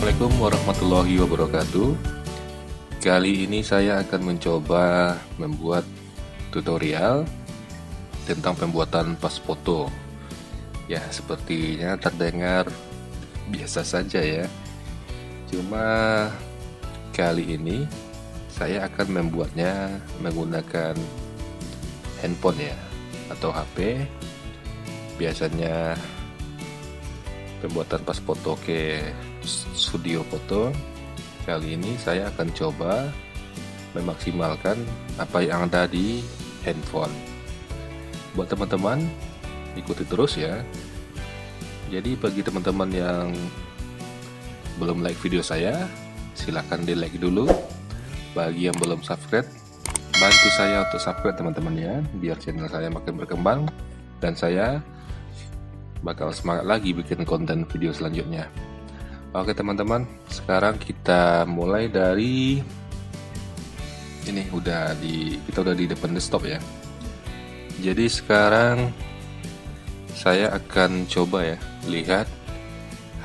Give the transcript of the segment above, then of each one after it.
Assalamualaikum warahmatullahi wabarakatuh. Kali ini saya akan mencoba membuat tutorial tentang pembuatan pas foto. Ya, sepertinya terdengar biasa saja ya. Cuma kali ini saya akan membuatnya menggunakan handphone ya, atau HP. Biasanya pembuatan pas foto ke studio foto. Kali ini saya akan coba memaksimalkan apa yang ada di handphone. Buat teman-teman, ikuti terus ya. Jadi bagi teman-teman yang belum like video saya, silahkan di like dulu. Bagi yang belum subscribe, bantu saya untuk subscribe teman-teman ya, biar channel saya makin berkembang dan saya bakal semangat lagi bikin konten video selanjutnya. Oke teman-teman, sekarang kita mulai dari ini, kita udah di depan desktop ya. Jadi sekarang saya akan coba ya lihat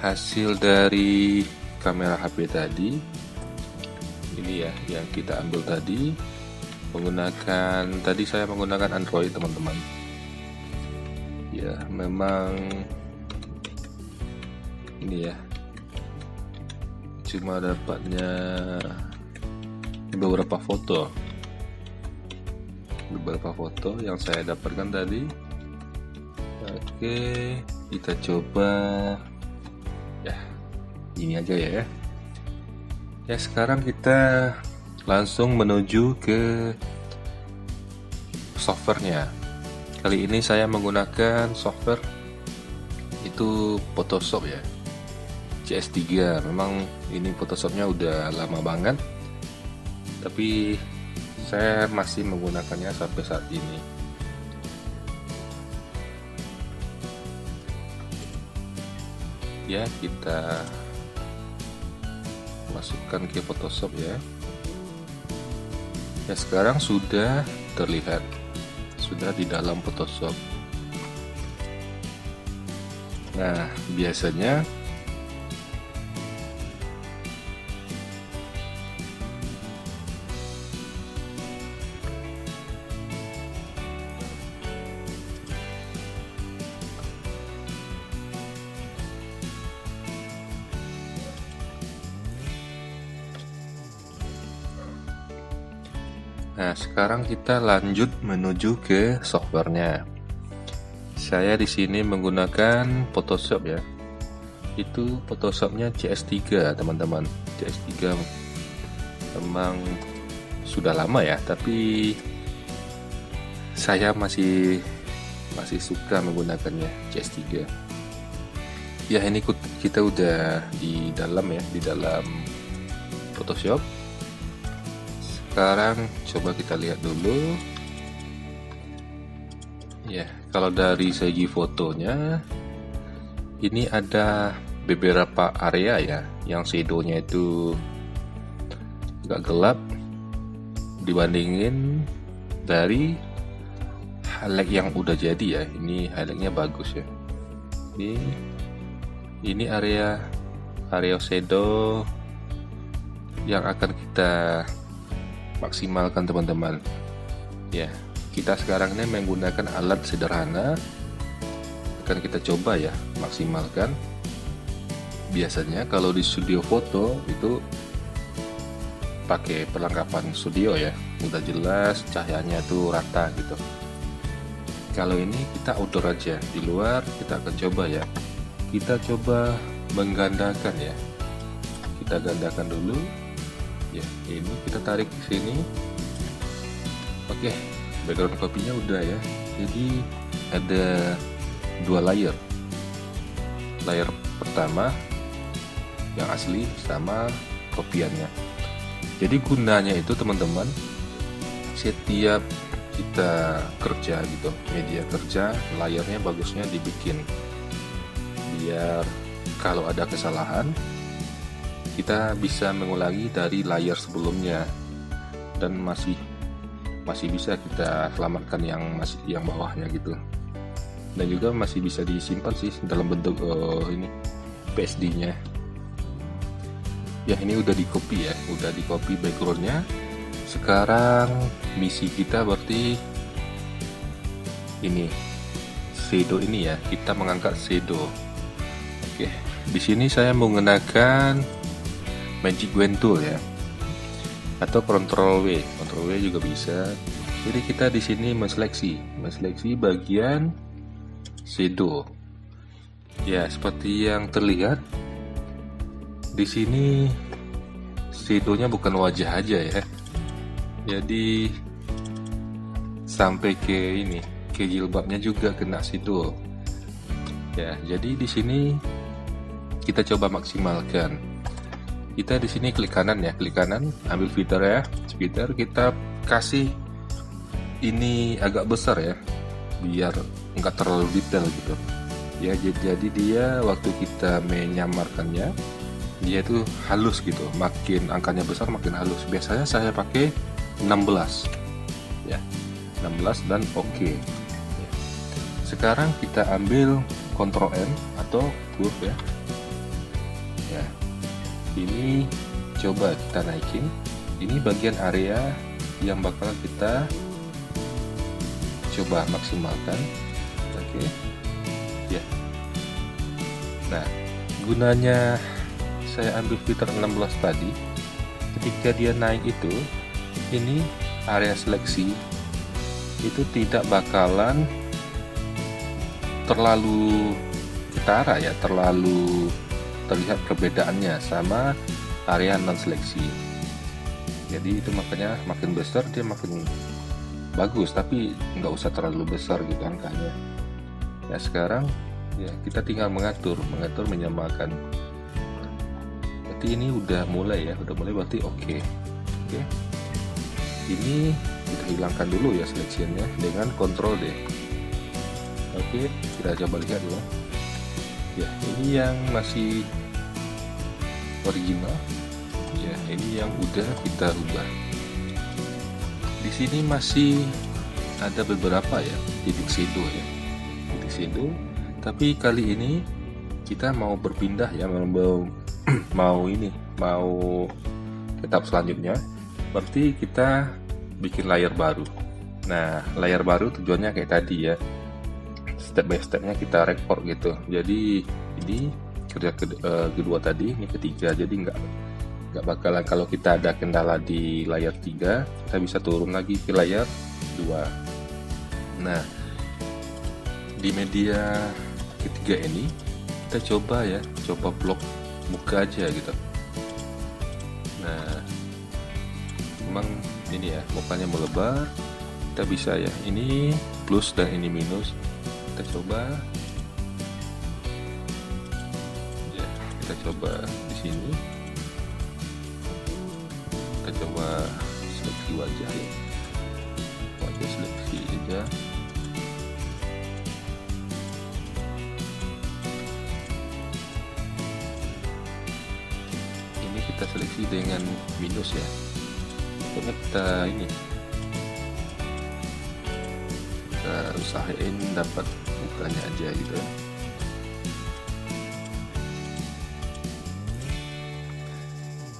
hasil dari kamera HP tadi. Ini ya yang kita ambil tadi, tadi saya menggunakan Android teman-teman. Ya memang ini ya, cuma dapatnya beberapa foto yang saya dapatkan tadi. Oke, kita coba ya, ini aja ya. Ya sekarang kita langsung menuju ke softwarenya. Kali ini saya menggunakan software itu Photoshop ya, CS3. Memang ini Photoshopnya udah lama banget, tapi saya masih menggunakannya sampai saat ini. Ya, kita masukkan ke Photoshop ya. Ya sekarang sudah terlihat, sudah di dalam Photoshop. Nah biasanya Nah, sekarang kita lanjut menuju ke softwarenya. Saya di sini menggunakan Photoshop ya. Itu Photoshopnya CS3, teman-teman. CS3 memang sudah lama ya, tapi saya masih suka menggunakannya CS3. Ya, ini kita udah di dalam Photoshop. Sekarang coba kita lihat dulu ya. Kalau dari segi fotonya, ini ada beberapa area ya yang shadownya itu agak gelap dibandingin dari highlight yang udah jadi ya. Ini highlightnya bagus ya. Ini area shadow yang akan kita maksimalkan teman-teman ya. Kita sekarang ini menggunakan alat sederhana, akan kita coba ya maksimalkan. Biasanya kalau di studio foto itu pakai perlengkapan studio ya, udah jelas cahayanya tuh rata gitu. Kalau ini kita outdoor aja, di luar kita akan coba ya, kita coba menggandakan ya. Kita gandakan dulu ya, ini kita tarik ke sini. Oke, background copy-nya udah ya. Jadi ada dua layer. Layer pertama yang asli sama kopiannya. Jadi gunanya itu teman-teman, setiap kita kerja gitu, media kerja, layarnya bagusnya dibikin biar kalau ada kesalahan kita bisa mengulangi dari layar sebelumnya dan masih bisa kita selamatkan yang bawahnya gitu. Dan juga masih bisa disimpan sih dalam bentuk ini PSD-nya. Ya, ini udah di copy ya, udah di copy backgroundnya. Sekarang misi kita berarti ini shadow ini ya, kita mengangkat shadow. Oke, di sini saya menggunakan Magic Wand Tool ya, atau Ctrl W juga bisa. Jadi kita di sini menseleksi bagian shadow. Ya, seperti yang terlihat di sini shadownya bukan wajah aja ya. Jadi sampai ke jilbabnya juga kena shadow. Ya, jadi di sini kita coba maksimalkan. Kita di sini klik kanan ya, klik kanan, ambil filter ya, filter kita kasih ini agak besar ya, biar nggak terlalu detail gitu. Ya, jadi dia waktu kita menyamarkannya, dia itu halus gitu, makin angkanya besar makin halus. Biasanya saya pakai 16 ya, 16 dan oke. Ya. Sekarang kita ambil Ctrl N atau curve ya. Ya, ini coba kita naikin. Ini bagian area yang bakal kita coba maksimalkan. Oke. Ya. Nah, gunanya saya ambil filter 16 tadi, ketika dia naik itu, ini area seleksi itu tidak bakalan terlalu ketara ya, terlalu terlihat perbedaannya sama area non seleksi. Jadi itu makanya makin besar dia makin bagus, tapi nggak usah terlalu besar gitu angkanya. Ya, sekarang ya kita tinggal mengatur menyamakan. Berarti ini udah mulai ya, berarti oke. Ini kita hilangkan dulu ya seleksiannya dengan Ctrl D. Oke, kita coba lihat dulu. Ya, ini yang masih original. Ya, ini yang udah kita ubah. Di sini masih ada beberapa ya titik shadow ya, titik shadow. Tapi kali ini kita mau berpindah ya, mau etap selanjutnya. Berarti kita bikin layer baru. Nah, layer baru tujuannya kayak tadi ya, step by stepnya kita record gitu. Jadi ini kerja kedua tadi, ini ketiga. Jadi nggak bakalan kalau kita ada kendala di layer 3, kita bisa turun lagi ke layer 2. Nah, di media ketiga ini kita coba blok muka aja gitu. Nah, memang ini ya, mukanya melebar. Kita bisa ya, ini plus dan ini minus. Kita coba ya, kita coba di sini. Kita coba seleksi wajah ya, wajah seleksi aja. Ini kita seleksi dengan minus ya. Pokoknya kita usahain dapat mukanya aja gitu.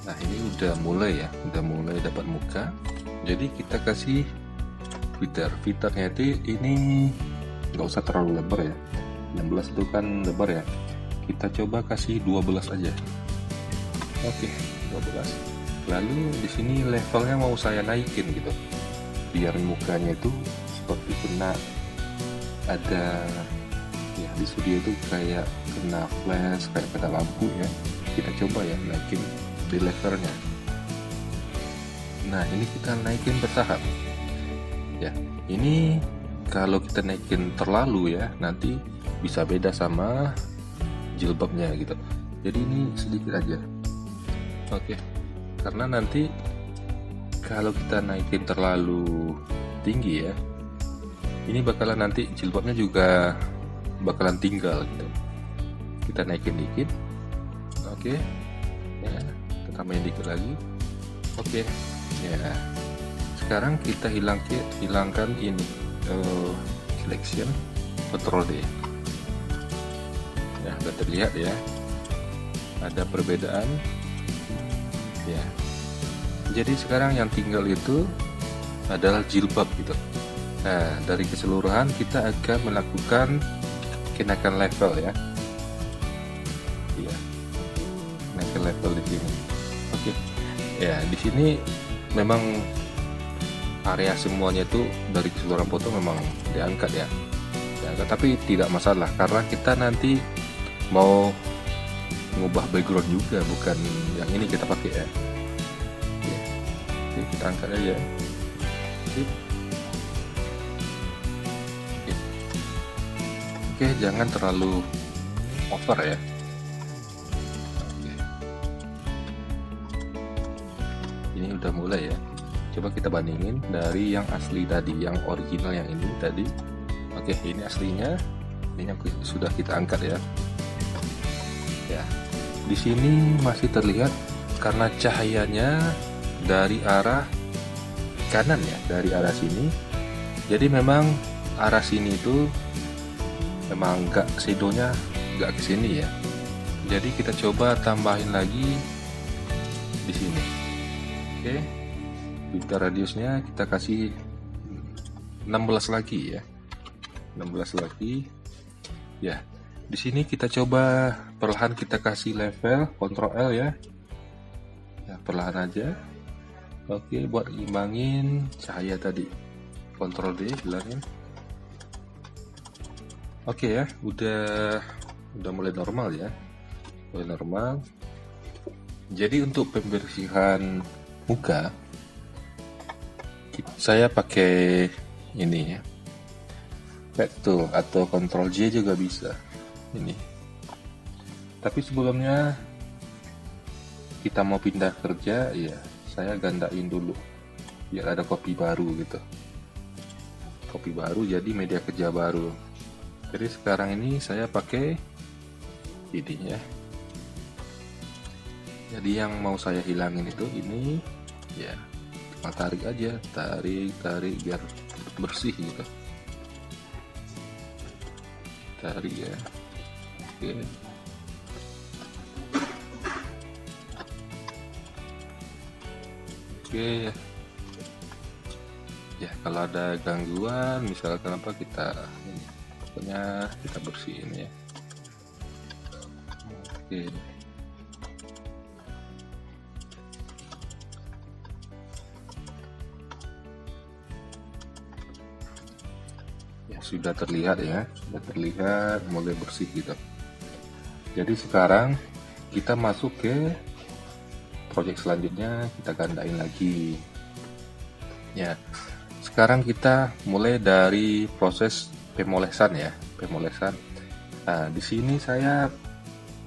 Nah, ini udah mulai dapat muka. Jadi kita kasih filternya itu ini nggak usah terlalu lebar ya, 16 itu kan lebar ya, kita coba kasih 12 aja. Oke, 12. Lalu di sini levelnya mau saya naikin gitu, biar mukanya itu seperti kena ada ya, di studio itu kayak kena flash, kayak kena lampu ya. Kita coba ya naikin di levelnya. Nah, ini kita naikin bertahap ya. Ini kalau kita naikin terlalu ya, nanti bisa beda sama jilbabnya gitu. Jadi ini sedikit aja. Oke. Karena nanti kalau kita naikin terlalu tinggi ya, ini bakalan nanti jilbabnya juga bakalan tinggal gitu. Kita naikin dikit. Oke. Ya, kita tambahin dikit lagi. Oke. Ya. Sekarang kita hilangkan ini selection, Ctrl D. Ya, udah terlihat ya, ada perbedaan Ya, jadi sekarang yang tinggal itu adalah jilbab gitu. Nah, dari keseluruhan kita akan melakukan kenaikan level ya. Iya, kenaikan level di sini. Oke. Ya, di sini memang area semuanya itu dari keseluruhan foto memang diangkat ya. Diangkat, tapi tidak masalah karena kita nanti mau mengubah background juga, bukan yang ini kita pakai ya. Ya. Oke, kita angkat aja. Sip. Oke, jangan terlalu over ya. Oke. Ini udah mulai ya. Coba kita bandingin dari yang asli tadi, yang original yang ini tadi. Oke, ini aslinya, ini yang sudah kita angkat ya. Ya, di sini masih terlihat karena cahayanya dari arah kanan ya, dari arah sini. Jadi memang arah sini itu memang nggak, shadownya nggak ke sini ya. Jadi kita coba tambahin lagi di sini. Oke, filter radiusnya kita kasih 16 lagi ya, 16 lagi ya. Di sini kita coba perlahan kita kasih level, Ctrl L ya, perlahan aja. Oke, buat imbangin cahaya tadi, Ctrl D bilangin. Oke ya, udah mulai normal ya, mulai normal. Jadi untuk pembersihan muka saya pakai ini ya, Pad Tool atau Ctrl J juga bisa ini. Tapi sebelumnya kita mau pindah kerja ya, saya gandain dulu biar ada copy baru gitu, copy baru jadi media kerja baru. Jadi sekarang ini saya pakai ini ya. Jadi yang mau saya hilangin itu ini ya, cuma tarik aja, tarik biar bersih gitu, tarik ya. Oke. Oke ya, kalau ada gangguan misalkan apa, kita ini, pokoknya kita bersihin ya. Oke. Ya, sudah terlihat ya, sudah terlihat mulai bersih gitu. Jadi sekarang kita masuk ke project selanjutnya, kita gandain lagi ya. Sekarang kita mulai dari proses pemolesan ya, pemolesan. Nah, di sini saya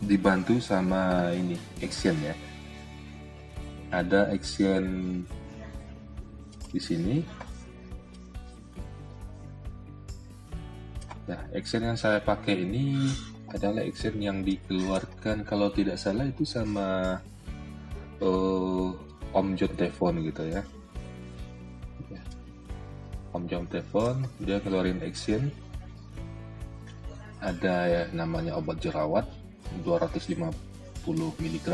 dibantu sama ini action ya, ada action di sini. Nah, action yang saya pakai ini adalah action yang dikeluarkan kalau tidak salah itu sama Om John Tevon gitu ya. Om John Tevon dia keluarin action, ada ya namanya obat jerawat 250 mg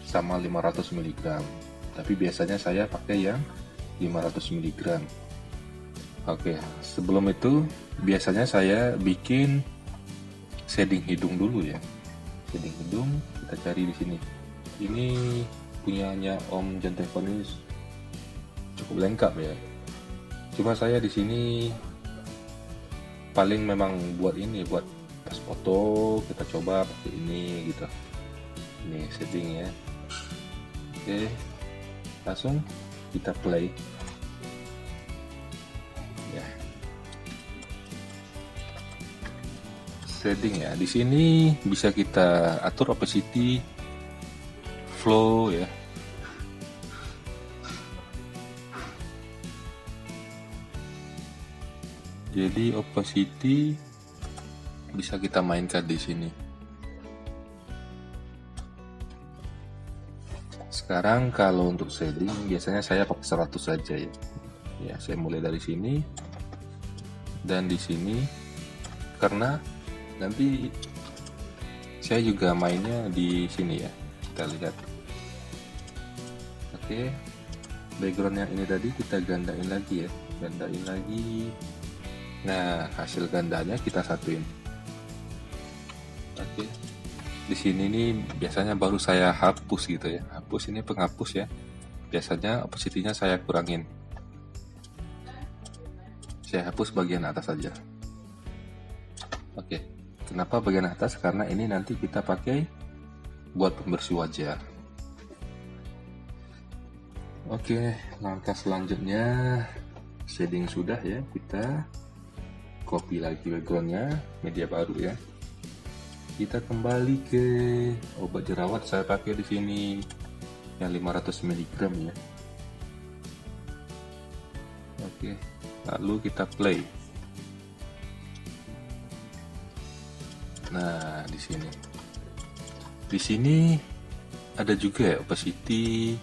sama 500 mg, tapi biasanya saya pakai yang 500 mg. Oke, sebelum itu biasanya saya bikin shading hidung dulu ya. Shading hidung kita cari di sini. Ini punyanya Om John Tevon ini cukup lengkap ya. Cuma saya di sini paling memang buat ini, buat pas foto kita coba pakai ini gitu. Ini shading ya. Oke, langsung kita play. Ya. Shading ya. Di sini bisa kita atur opacity, flow ya. Jadi opacity bisa kita mainkan di sini. Sekarang kalau untuk shading biasanya saya pakai 100 saja ya. Ya, saya mulai dari sini dan di sini karena nanti saya juga mainnya di sini ya. Kita lihat. Oke, background yang ini tadi kita gandain lagi ya, gandain lagi. Nah, hasil gandanya kita satuin. Oke, di sini nih biasanya baru saya hapus gitu ya, hapus ini penghapus ya. Biasanya opacity-nya saya kurangin, saya hapus bagian atas saja. Oke, kenapa bagian atas? Karena ini nanti kita pakai buat pembersih wajah. Oke, langkah selanjutnya shading sudah ya, kita copy lagi backgroundnya, media baru ya. Kita kembali ke obat jerawat, saya pakai di sini yang 500 mg ya. Oke, lalu kita play. Nah, di sini ada juga ya opacity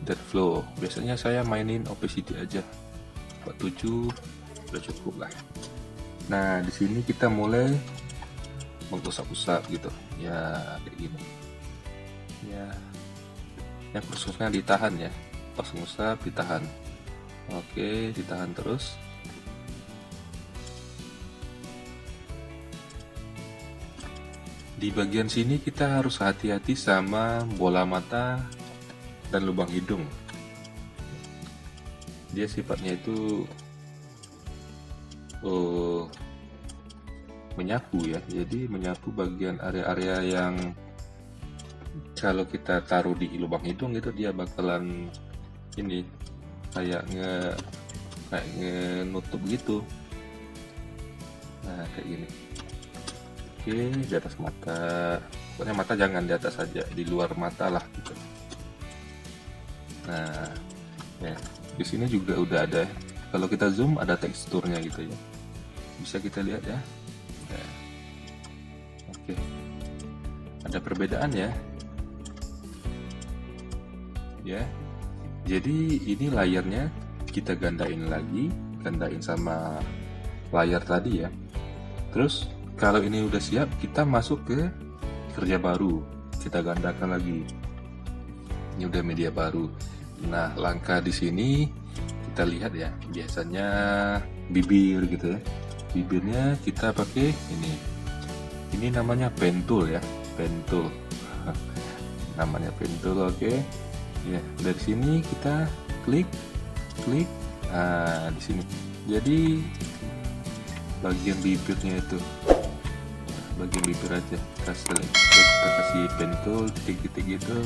dan flow. Biasanya saya mainin opacity aja, 47 udah cukup lah. Nah, di sini kita mulai mengusap-usap gitu ya, kayak gini ya, yang khususnya ditahan ya, pas ngusap ditahan. Oke, ditahan terus. Di bagian sini kita harus hati-hati sama bola mata dan lubang hidung. Dia sifatnya itu menyapu ya, jadi menyapu bagian area-area yang kalau kita taruh di lubang hidung itu dia bakalan ini kayak nutup gitu. Nah, kayak gini. Oke, di atas mata, pokoknya mata jangan di atas saja, di luar mata lah gitu. Nah, ya di sini juga udah ada, kalau kita zoom ada teksturnya gitu ya, bisa kita lihat ya. Nah, oke, ada perbedaan ya. Ya, jadi ini layarnya kita gandain lagi, gandain sama layar tadi ya. Terus kalau ini udah siap, kita masuk ke kerja baru, kita gandakan lagi. Ini udah media baru. Nah, langkah di sini kita lihat ya, biasanya bibir gitu ya. Bibirnya kita pakai ini. Ini namanya pen tool ya, pen tool. Namanya pen tool, oke. Ya, dari sini kita klik. Nah, di sini. Jadi bagian bibirnya itu, bagian bibir aja kita select, kita kasih pen tool titik-titik gitu,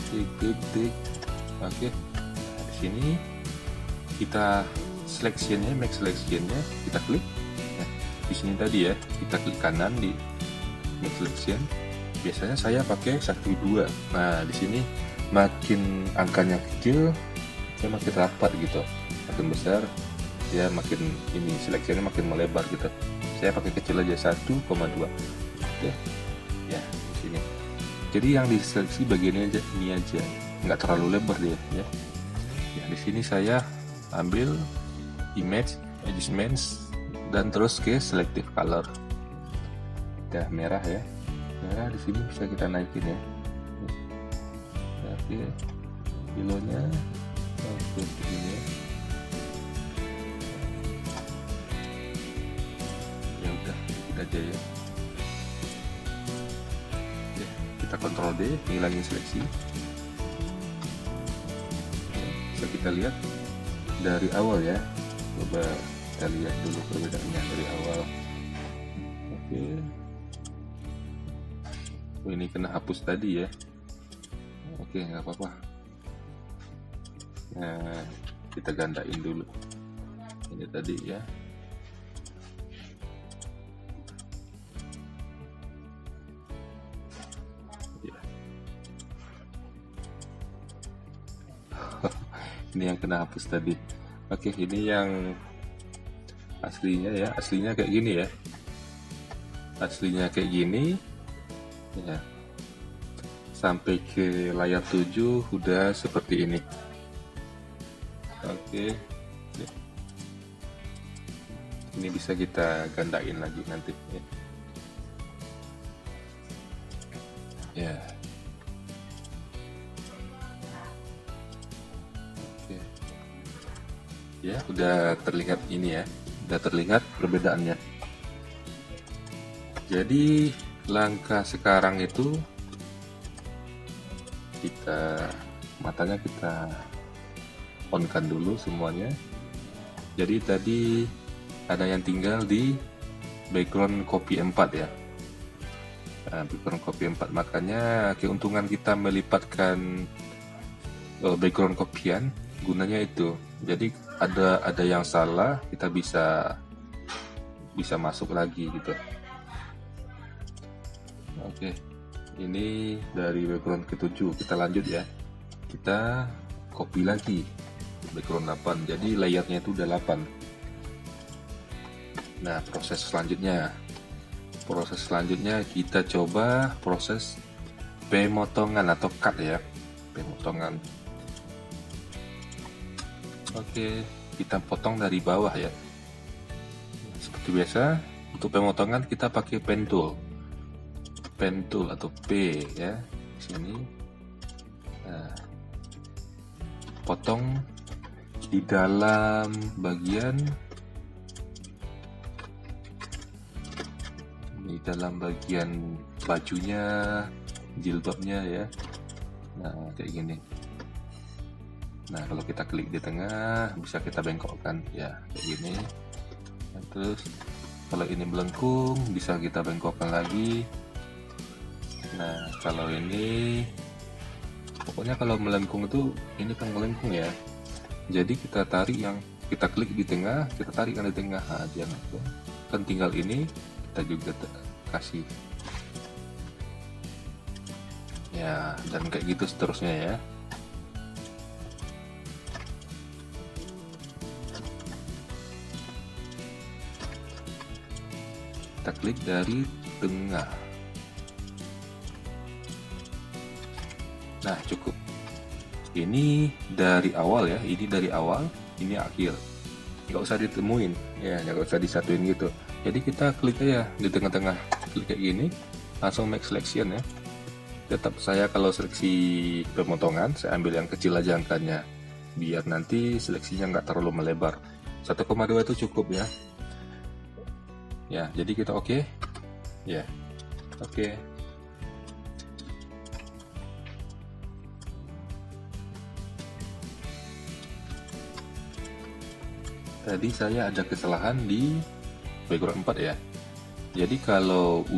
titik-titik. Oke, di sini kita seleksinya, make selectionnya kita klik. Nah, di sini tadi ya, kita klik kanan di make selection. Biasanya saya pakai 1, 2. Nah, di sini makin angkanya kecil, dia makin rapat gitu, makin besar dia makin ini, seleksinya makin melebar gitu. Saya pakai kecil aja, 1,2. Oke. Ya, di sini. Jadi yang diseleksi bagian ini aja, nggak terlalu lebar dia ya. Ya, di sini saya ambil image adjustments dan terus ke selective color. Udah merah ya. Merah di sini bisa kita naikin ya. Oke. Kilonya oke begini ya. Ya udah, kita aja ya. Ya, kita kontrol D, ngilangin seleksi. Ya, bisa kita lihat dari awal ya. Coba kita lihat dulu perbedaannya dari awal. Oke. Oh, ini kena hapus tadi ya. Oke, nggak apa-apa. Nah, kita gandain dulu. Ini tadi ya. Ini yang kena hapus tadi. Oke, ini yang aslinya ya, aslinya kayak gini ya, aslinya kayak gini ya. Sampai ke layar 7 udah seperti ini. Oke, ini bisa kita gandain lagi nanti ya. Ya, Ya, udah terlihat ini ya, udah terlihat perbedaannya. Jadi langkah sekarang itu matanya kita on kan dulu semuanya. Jadi tadi ada yang tinggal di background copy 4 ya. Nah, background copy 4, makanya keuntungan kita melipatkan background copyan gunanya itu. Jadi ada yang salah, kita bisa masuk lagi gitu. Oke, ini dari background ke-7, kita lanjut ya. Kita copy lagi background 8, jadi layarnya itu udah 8. Nah, proses selanjutnya kita coba proses pemotongan atau cut ya, pemotongan. Oke, kita potong dari bawah ya. Seperti biasa, untuk pemotongan kita pakai pen tool atau P ya, di sini. Nah, potong di dalam bagian bajunya, jilbabnya ya. Nah, kayak gini. Nah, kalau kita klik di tengah bisa kita bengkokkan ya, kayak gini. Nah, terus kalau ini melengkung bisa kita bengkokkan lagi. Nah, kalau ini pokoknya kalau melengkung itu ini kan melengkung ya. Jadi kita klik di tengah, kita tarik di tengah aja. Kan tinggal ini kita juga kasih. Ya, dan kayak gitu seterusnya ya. Kita klik dari tengah. Nah, cukup. Ini dari awal ya, ini akhir. Nggak usah ditemuin, ya, nggak usah disatuin gitu. Jadi kita klik aja di tengah-tengah, klik kayak gini, langsung make selection ya. Tetap saya kalau seleksi pemotongan, saya ambil yang kecil aja angkanya, biar nanti seleksinya nggak terlalu melebar. 1,2 itu cukup ya. Ya, jadi kita oke. Ya, oke. Tadi saya ada kesalahan di background 4 ya. Jadi kalau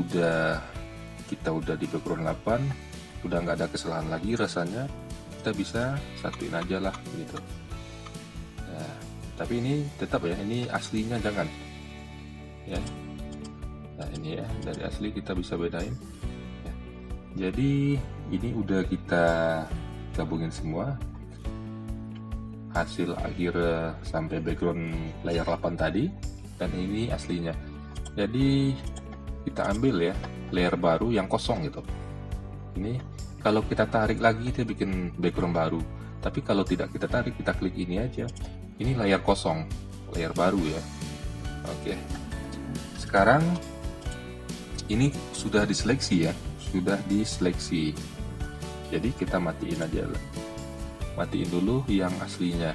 kita udah di background 8, udah nggak ada kesalahan lagi rasanya, kita bisa satuin aja lah gitu. Nah, tapi ini tetap ya, ini aslinya jangan ya. Nah, ini ya, dari asli kita bisa bedain ya. Jadi ini udah kita gabungin semua, hasil akhir sampai background layar 8 tadi, dan ini aslinya. Jadi kita ambil ya layer baru yang kosong gitu. Ini kalau kita tarik lagi dia bikin background baru, tapi kalau tidak kita tarik, kita klik ini aja, ini layar kosong, layar baru ya. Oke, sekarang ini sudah diseleksi ya, jadi kita matiin aja lah. Matiin dulu yang aslinya.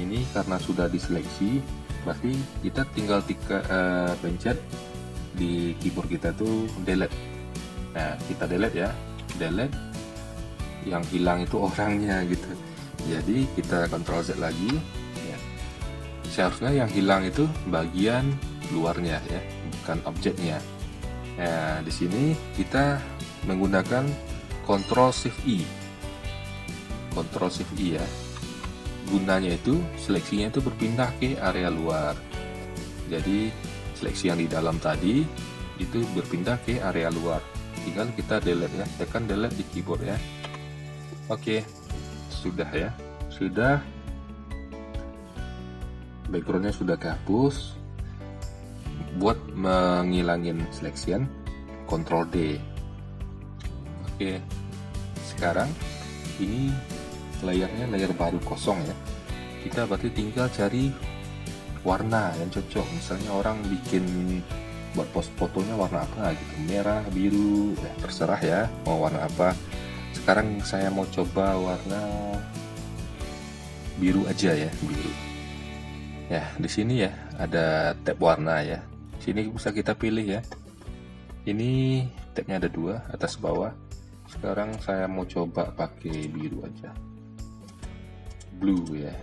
Ini karena sudah diseleksi, berarti kita tinggal pencet di keyboard kita tuh delete. Nah, kita delete ya, delete yang hilang itu orangnya gitu. Jadi kita Ctrl Z lagi ya. Seharusnya yang hilang itu bagian luarnya ya, bukan objeknya. Nah, di sini kita menggunakan Ctrl Shift I ya. Gunanya itu seleksinya itu berpindah ke area luar. Jadi seleksi yang di dalam tadi itu berpindah ke area luar. Tinggal kita delete ya, tekan delete di keyboard ya. Oke, sudah ya, sudah. Backgroundnya sudah kehapus. Buat menghilangin selection, Ctrl D. Oke, sekarang ini layarnya layar baru kosong ya. Kita berarti tinggal cari warna yang cocok. Misalnya orang bikin buat post fotonya warna apa gitu, merah, biru, ya terserah ya mau warna apa. Sekarang saya mau coba warna biru aja ya, biru. Ya, di sini ya ada tab warna ya. Sini bisa kita pilih ya. Ini tabnya ada dua, atas bawah. Sekarang saya mau coba pakai biru aja, blue ya.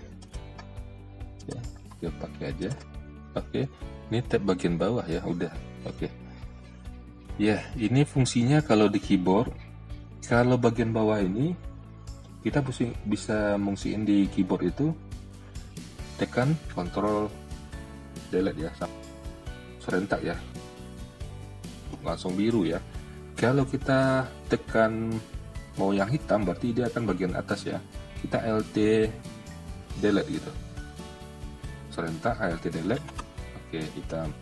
Ya, kita pakai aja. Oke, ini tab bagian bawah ya, udah. Oke. Ya, ini fungsinya kalau di keyboard. Kalau bagian bawah ini kita bisa fungsiin di keyboard itu, tekan Ctrl Delete ya, serentak ya, langsung biru ya. Kalau kita tekan mau yang hitam berarti dia akan bagian atas ya, kita Alt Delete gitu, serentak Alt Delete. Oke, hitam.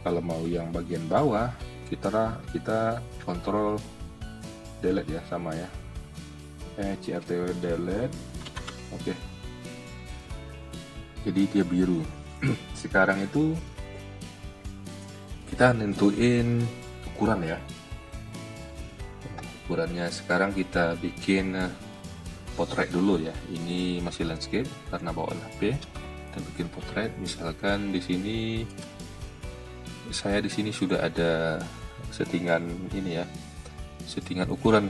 Kalau mau yang bagian bawah kita Ctrl Delete ya, sama ya, CRT Delete. Oke, jadi dia biru. Sekarang itu kita nentuin ukuran ya, ukurannya. Sekarang kita bikin potret dulu ya. Ini masih landscape karena bawaan HP. Kita bikin potret. Misalkan di sini saya sudah ada settingan ini ya, settingan ukuran.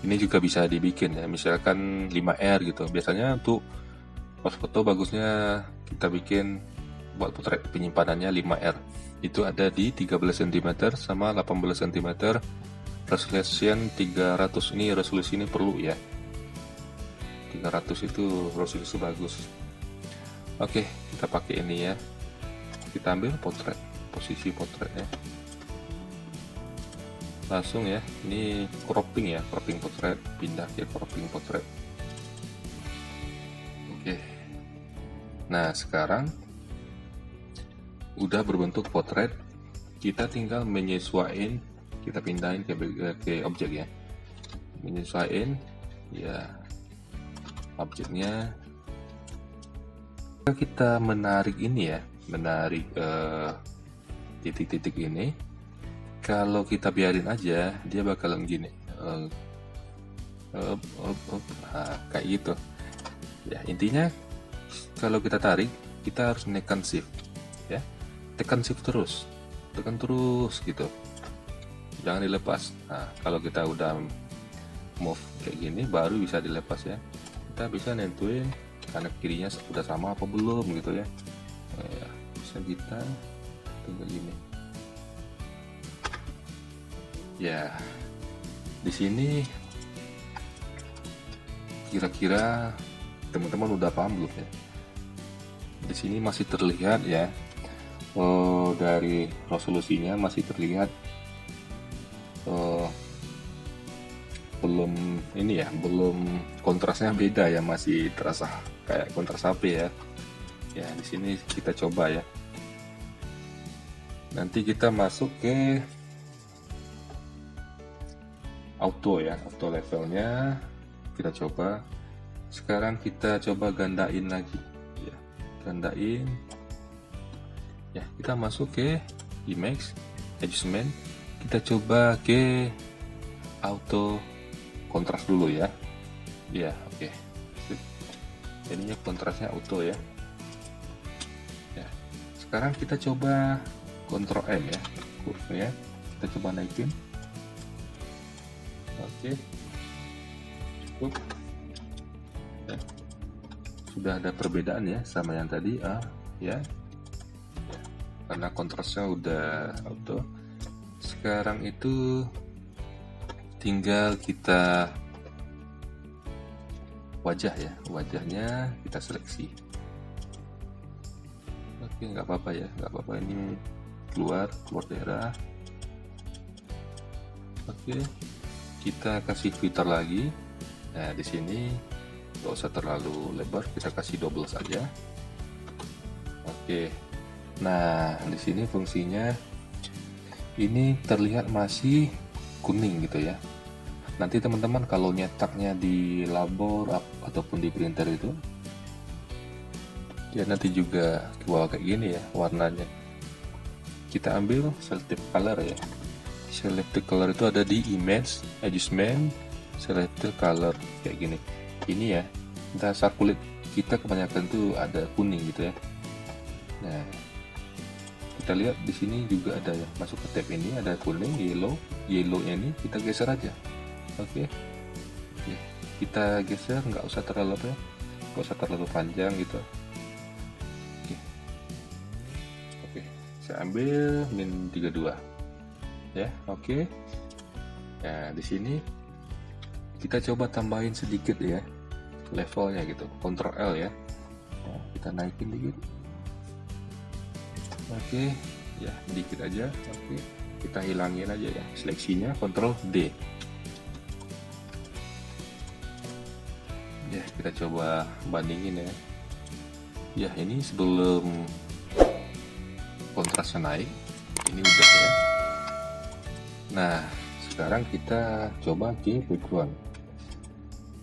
Ini juga bisa dibikin ya, misalkan 5R gitu. Biasanya untuk pos foto bagusnya kita bikin buat potret penyimpanannya 5R. Itu ada di 13 cm sama 18 cm. Resolution 300. Ini resolusi ini perlu ya. 300 itu resolusi bagus. Oke, kita pakai ini ya. Kita ambil potret, posisi potretnya. Langsung ya, ini cropping ya, cropping potret, pindah ke cropping potret. Oke. Nah, sekarang udah berbentuk potret, kita tinggal menyesuaikan, kita pindahin ke objek ya, menyesuaikan ya objeknya. Kita menarik ini ya, menarik titik-titik ini. Kalau kita biarin aja dia bakalan gini, kayak gitu ya. Intinya kalau kita tarik, kita harus menekan shift ya, tekan shift terus, tekan terus gitu, jangan dilepas. Nah, kalau kita udah move kayak gini baru bisa dilepas ya. Kita bisa nentuin kanan kirinya sudah sama apa belum gitu ya. Ya bisa kita tinggal gini ya. Di sini kira-kira teman-teman udah paham belum ya? Di sini masih terlihat ya, dari resolusinya masih terlihat belum ini ya, belum kontrasnya beda ya, masih terasa kayak kontras HP ya. Ya di sini kita coba ya. Nanti kita masuk ke auto ya, auto levelnya kita coba. Sekarang kita coba gandain lagi ya, gandain ya. Kita masuk ke image adjustment, kita coba ke auto kontras dulu ya. Ya oke. Jadinya kontrasnya auto ya. Ya sekarang kita coba Ctrl M ya, curve ya, kita coba naikin. Oke, cukup ya. Sudah ada perbedaan ya sama yang tadi ya, karena kontrasnya udah auto. Sekarang itu tinggal kita wajah ya, wajahnya kita seleksi. Oke, nggak apa-apa ya, nggak apa-apa, ini keluar daerah. Oke, kita kasih filter lagi. Nah di sini nggak usah terlalu lebar, kita kasih double saja. Oke, nah di sini fungsinya ini terlihat masih kuning gitu ya. Nanti teman-teman kalau nyetaknya di labor ataupun di printer itu ya nanti juga keluar kayak gini ya warnanya. Kita ambil selective color ya. Selective color itu ada di image adjustment, selective color kayak gini. Ini ya, dasar kulit kita kebanyakan tuh ada kuning gitu ya. Nah, kita lihat di sini juga ada ya, masuk ke tab ini ada kuning, yellownya ini kita geser aja. Oke. Ya, kita geser, nggak usah terlalu panjang gitu. Oke, saya ambil min 32 ya. Oke. Nah, di sini kita coba tambahin sedikit ya levelnya gitu, Ctrl L ya. Nah, kita naikin dikit. Oke, ya dikit aja. Oke, kita hilangin aja ya seleksinya, Ctrl D. Ya, kita coba bandingin ya. Ya, ini sebelum kontrasnya naik, ini udah ya. Nah, sekarang kita coba ke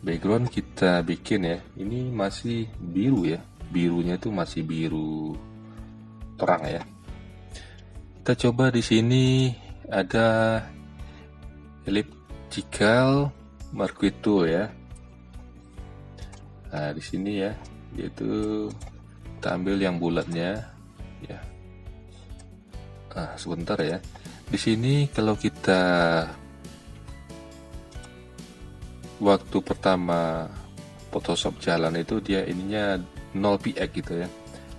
background kita bikin ya. Ini masih biru ya, birunya itu masih biru terang ya. Kita coba di sini ada elliptical marquee tool ya. Nah, di sini ya, yaitu kita ambil yang bulatnya ya. Sebentar ya. Di sini kalau kita waktu pertama Photoshop jalan itu dia ininya 0 px gitu ya.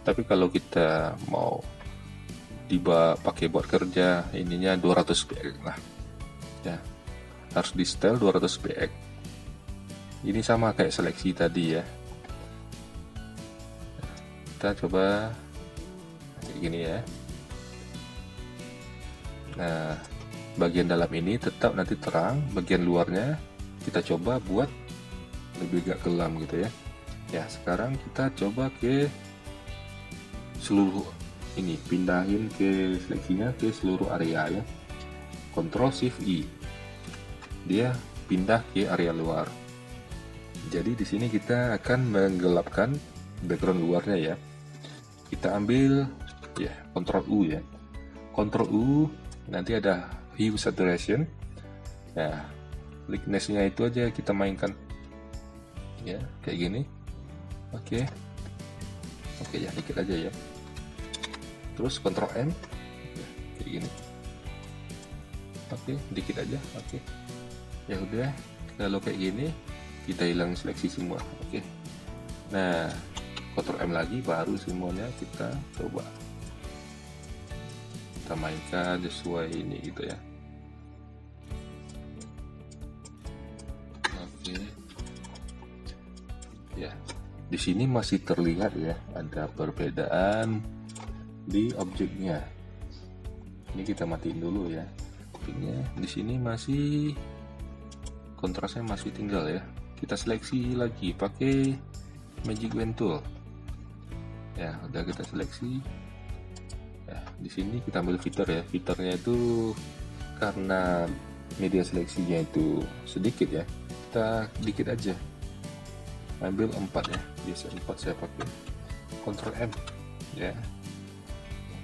Tapi kalau kita mau pakai buat kerja ininya 200 px lah. Ya. Harus di setel 200 px. Ini sama kayak seleksi tadi ya. Kita coba kayak gini ya. Nah, bagian dalam ini tetap nanti terang, bagian luarnya kita coba buat lebih gak kelam gitu ya. Ya, sekarang kita coba ke seluruh ini, pindahin ke seleksinya ke seluruh area ya. Ctrl Shift I. Dia pindah ke area luar. Jadi di sini kita akan menggelapkan background luarnya ya. Kita ambil ya, Ctrl U ya. Ctrl U, nanti ada hue saturation. Nah, thickness-nya itu aja kita mainkan. Ya, kayak gini. Oke. Oke ya, dikit aja ya. Terus Ctrl M. Ya, kayak gini. Oke, dikit aja. Oke. Ya udah, kalau kayak gini kita hilang seleksi semua. Oke. Nah, Ctrl M lagi baru semuanya kita coba. Kita mainkan sesuai ini gitu ya. Oke. Ya, di sini masih terlihat ya ada perbedaan di objeknya. Ini kita matiin dulu ya. Objeknya di sini masih kontrasnya masih tinggal ya. Kita seleksi lagi pakai Magic Wand Tool. Ya, udah kita seleksi. Ya, di sini kita ambil filter ya. Filternya itu karena media seleksinya itu sedikit ya. Kita dikit aja. Ambil 4 ya. Biasa 4 saya pakai. Ctrl M ya.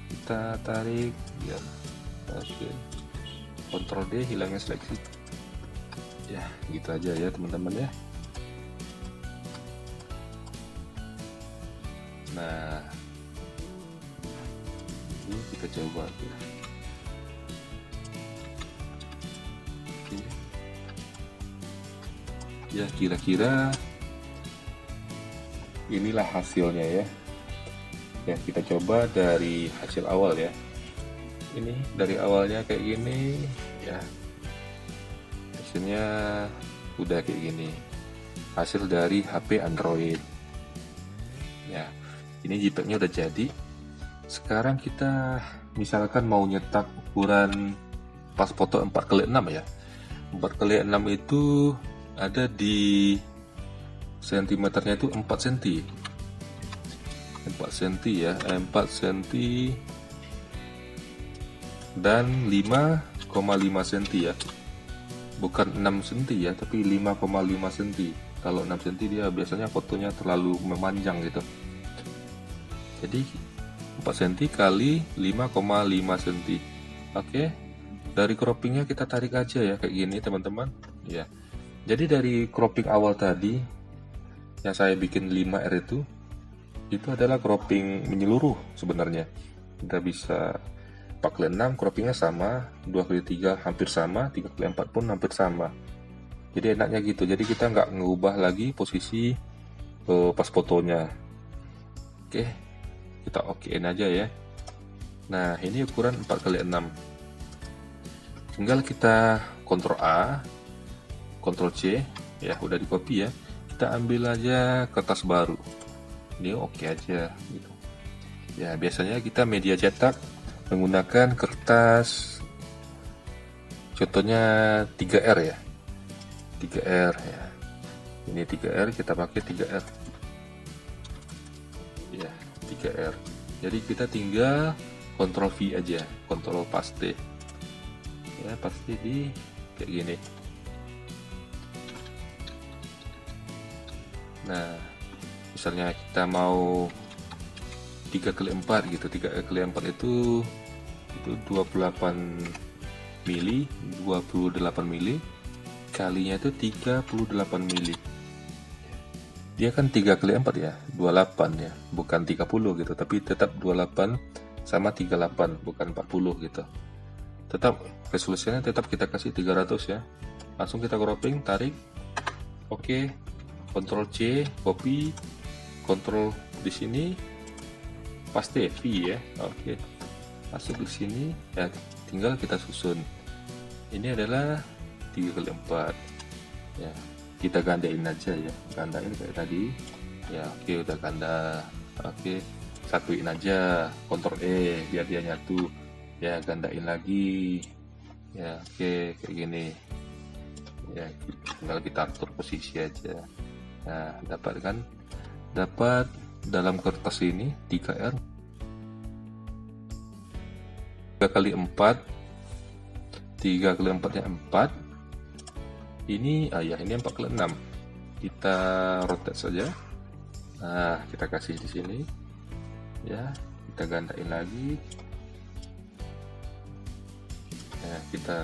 Kita tarik biar oke. Ctrl D hilangnya seleksi. Ya, gitu aja ya teman-teman ya. Nah, ini kita coba ya. Oke. Ya, kira-kira inilah hasilnya ya. Ya, kita coba dari hasil awal ya. Ini dari awalnya kayak gini ya. Hasilnya udah kayak gini. Hasil dari HP Android. Ya, ini JPEG-nya udah jadi. Sekarang kita misalkan mau nyetak ukuran pas foto 4x6 ya. 4x6 itu ada di sentimeternya itu 4 cm. 4 cm ya, 4 cm dan 5,5 cm ya. Bukan 6 cm ya, tapi 5,5 cm. Kalau 6 cm dia biasanya fotonya terlalu memanjang gitu. Jadi 4 cm kali 5,5 cm. Oke. Dari croppingnya kita tarik aja ya kayak gini teman-teman. Ya. Jadi dari cropping awal tadi yang saya bikin 5R itu adalah cropping menyeluruh sebenarnya. Kita bisa 4x6 croppingnya sama, 2x3 hampir sama, 3x4 pun hampir sama. Jadi enaknya gitu, jadi kita nggak ngubah lagi posisi pas fotonya. Oke, kita okein aja ya. Nah, ini ukuran 4x6. Tinggal kita Ctrl A, Ctrl C, ya udah di copy ya. Kita ambil aja kertas baru. Ini oke aja gitu. Ya, biasanya kita media cetak menggunakan kertas, contohnya 3R ya. 3R ya. Ini 3R, kita pakai 3R. Ya, 3R. Jadi kita tinggal Ctrl V aja, Ctrl paste. Ya, paste di kayak gini. Nah, misalnya kita mau 3x4 gitu, 3x4 itu 28 mili, 28 mili kalinya itu 38 mili. Dia kan 3x4 ya, 28 ya, bukan 30 gitu, tapi tetap 28 sama 38, bukan 40 gitu. Tetap resolusinya tetap kita kasih 300 ya. Langsung kita cropping, tarik. Oke. Ctrl C, copy, Ctrl di sini, paste V ya. Oke, masuk di sini ya, tinggal kita susun. Ini adalah 3x4 ya, kita gandain aja ya, gandain kayak tadi ya. Oke, udah ganda. Oke, satuin aja, Ctrl E biar dia nyatu ya, gandain lagi ya. Oke, kayak gini ya, tinggal kita atur posisi aja. Nah, dapat dalam kertas ini 3R 3x4, 3x4 nya 4. Ini ini 4x6. Kita rotate saja. Nah, kita kasih di sini ya, kita gandain lagi ya, kita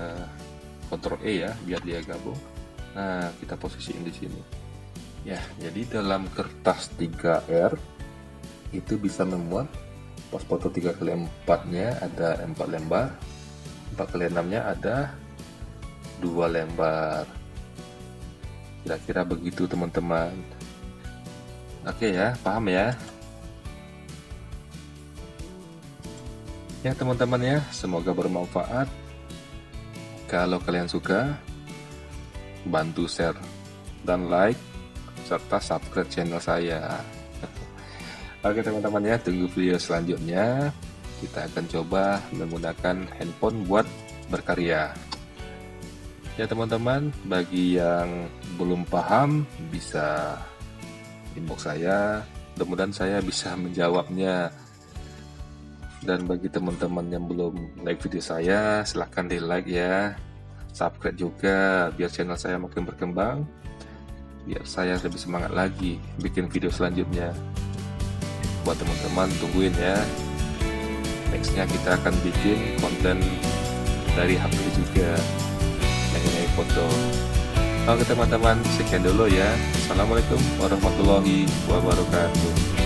Ctrl E ya biar dia gabung. Nah, kita posisiin di sini ya. Jadi dalam kertas 3R itu bisa memuat pas foto 3x4 nya ada 4 lembar, 4x6 nya ada 2 lembar. Kira-kira begitu teman-teman. Oke ya, paham ya? Ya teman-teman ya, semoga bermanfaat. Kalau kalian suka, bantu share dan like serta subscribe channel saya. Oke teman-teman ya, tunggu video selanjutnya. Kita akan coba menggunakan handphone buat berkarya. Ya teman-teman, bagi yang belum paham bisa inbox saya, mudah-mudahan saya bisa menjawabnya. Dan bagi teman-teman yang belum like video saya, silahkan di like ya, subscribe juga biar channel saya makin berkembang, biar saya lebih semangat lagi bikin video selanjutnya. Buat teman-teman tungguin ya, nextnya kita akan bikin konten dari HP juga mengenai foto. Oke teman-teman, sekian dulu ya. Assalamualaikum warahmatullahi wabarakatuh.